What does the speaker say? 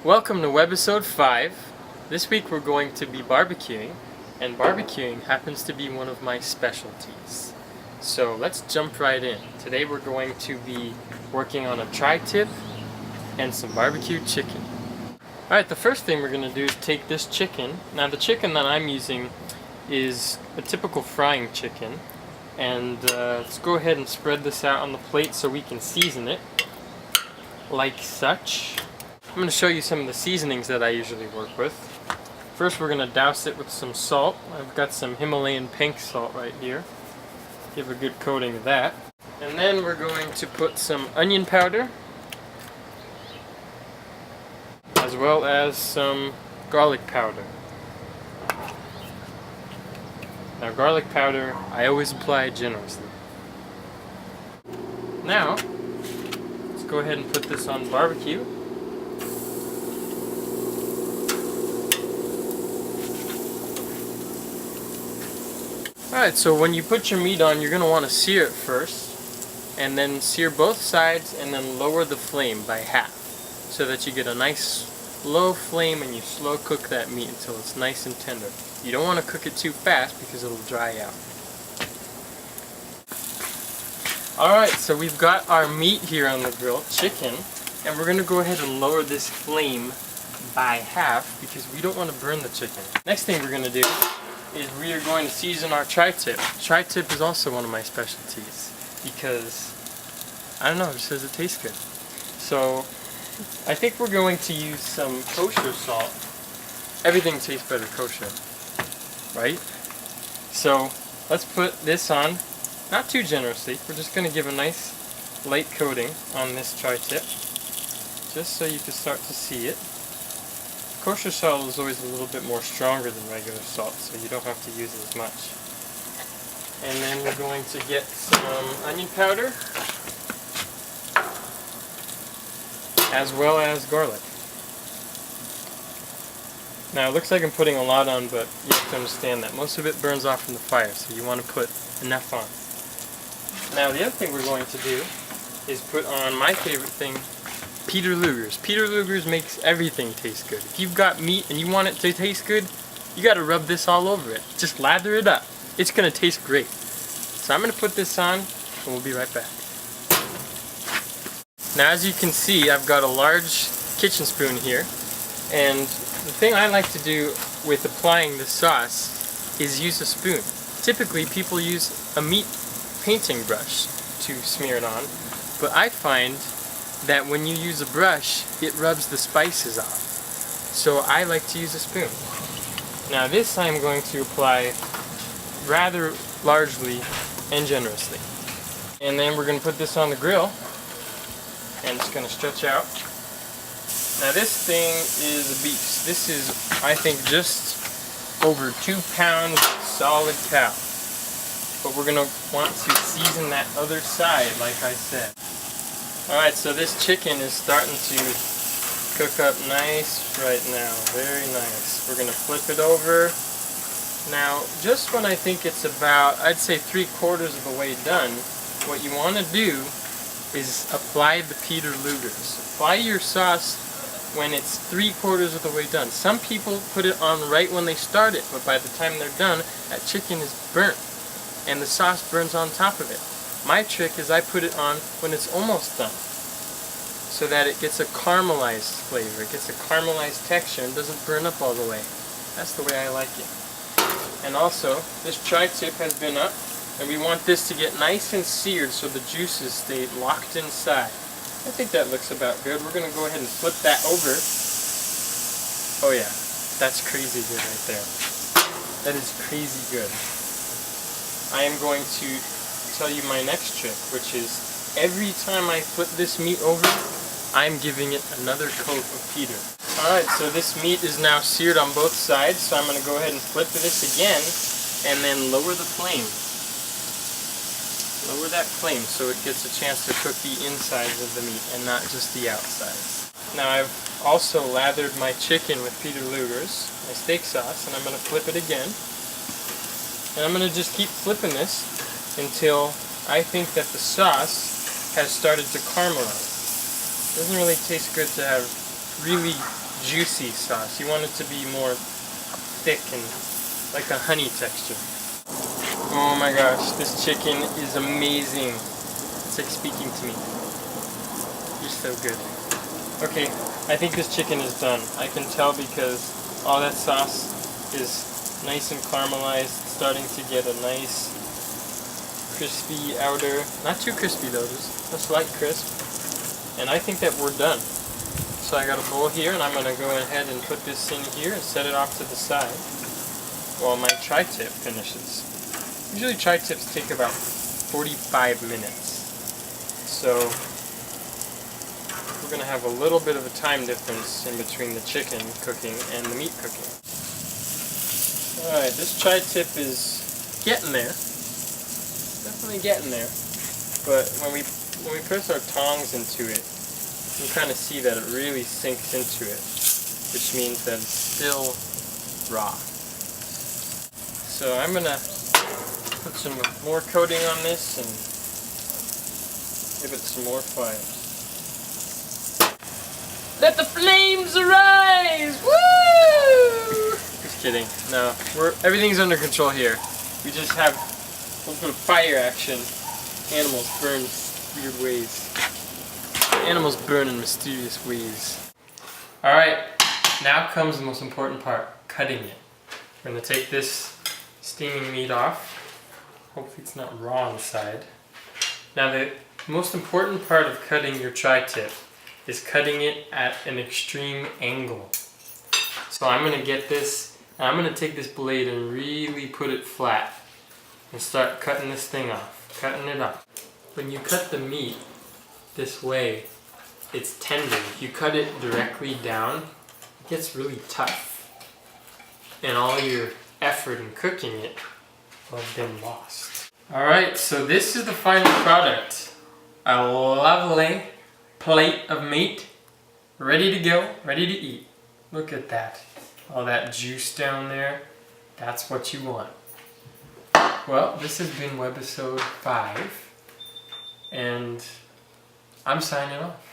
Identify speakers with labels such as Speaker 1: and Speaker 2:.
Speaker 1: Welcome to Webisode 5. This week we're going to be barbecuing, and barbecuing happens to be one of my specialties. So let's jump right in. Today we're going to be working on a tri-tip and some barbecued chicken. Alright, the first thing we're going to do is take this chicken. Now the chicken that I'm using is a typical frying chicken, and let's go ahead and spread this out on the plate so we can season it like such. I'm going to show you some of the seasonings that I usually work with. First we're going to douse it with some salt. I've got some Himalayan pink salt right here. Give a good coating of that. And then we're going to put some onion powder, as well as some garlic powder. Now garlic powder, I always apply generously. Now, let's go ahead and put this on barbecue. Alright, so when you put your meat on, you're going to want to sear it first, and then sear both sides, and then lower the flame by half, so that you get a nice low flame and you slow cook that meat until it's nice and tender. You don't want to cook it too fast because it'll dry out. Alright, so we've got our meat here on the grill, chicken, and we're going to go ahead and lower this flame by half because we don't want to burn the chicken. Next thing we're going to do is we are going to season our tri-tip. Tri-tip is also one of my specialties because, I don't know, it just says it tastes good. So, I think we're going to use some kosher salt. Everything tastes better kosher, right? So, let's put this on, not too generously. We're just going to give a nice light coating on this tri-tip, just so you can start to see it. Kosher salt is always a little bit more stronger than regular salt, so you don't have to use it as much. And then we're going to get some onion powder, as well as garlic. Now it looks like I'm putting a lot on, but you have to understand that most of it burns off from the fire, so you want to put enough on. Now the other thing we're going to do is put on my favorite thing, Peter Luger's. Peter Luger's makes everything taste good. If you've got meat and you want it to taste good, you gotta rub this all over it. Just lather it up. It's gonna taste great. So I'm gonna put this on and we'll be right back. Now as you can see, I've got a large kitchen spoon here, and the thing I like to do with applying the sauce is use a spoon. Typically people use a meat painting brush to smear it on, but I find that when you use a brush, it rubs the spices off. So I like to use a spoon. Now this I'm going to apply rather largely and generously. And then we're going to put this on the grill, and it's going to stretch out. Now this thing is a beast. This is, I think, just over 2 pounds solid cow. But we're going to want to season that other side, like I said. Alright, so this chicken is starting to cook up nice right now. Very nice. We're going to flip it over. Now, just when I think it's about, I'd say 3/4 of the way done, what you want to do is apply the Peter Luger's. Apply your sauce when it's 3/4 of the way done. Some people put it on right when they start it, but by the time they're done, that chicken is burnt, and the sauce burns on top of it. My trick is I put it on when it's almost done, so that it gets a caramelized flavor, it gets a caramelized texture and doesn't burn up all the way. That's the way I like it. And also, this tri-tip has been up, and we want this to get nice and seared so the juices stay locked inside. I think that looks about good. We're going to go ahead and flip that over. Oh yeah, that's crazy good right there. That is crazy good. I am going to tell you my next trick, which is every time I flip this meat over, I'm giving it another coat of Peter. Alright, so this meat is now seared on both sides, so I'm going to go ahead and flip this again and then lower the flame. Lower that flame so it gets a chance to cook the insides of the meat and not just the outsides. Now I've also lathered my chicken with Peter Luger's, my steak sauce, and I'm going to flip it again. And I'm going to just keep flipping this until I think that the sauce has started to caramelize. It doesn't really taste good to have really juicy sauce. You want it to be more thick and like a honey texture. Oh my gosh, this chicken is amazing. It's like speaking to me. You're so good. Okay, I think this chicken is done. I can tell because all that sauce is nice and caramelized, starting to get a nice crispy outer. Not too crispy though, just a slight crisp. And I think that we're done. So I got a bowl here and I'm going to go ahead and put this in here and set it off to the side while my tri-tip finishes. Usually tri-tips take about 45 minutes. So we're going to have a little bit of a time difference in between the chicken cooking and the meat cooking. Alright, this tri-tip is getting there. Definitely getting there. But when we press our tongs into it, you kind of see that it really sinks into it, which means that it's still raw. So I'm going to put some more coating on this and give it some more fire. Let the flames arise! Woo! Just kidding. No, everything's under control here. We just have a little bit of fire action. Animals burn weird ways. Animals burn in mysterious ways. Alright, now comes the most important part, cutting it. We're going to take this steaming meat off. Hopefully it's not raw inside. Now the most important part of cutting your tri-tip is cutting it at an extreme angle. So I'm going to get this, and I'm going to take this blade and really put it flat and start cutting this thing off, cutting it off. When you cut the meat this way, it's tender. If you cut it directly down, it gets really tough. And all your effort in cooking it will have been lost. Alright, so this is the final product. A lovely plate of meat, ready to go, ready to eat. Look at that. All that juice down there. That's what you want. Well, this has been webisode 5. And I'm signing off.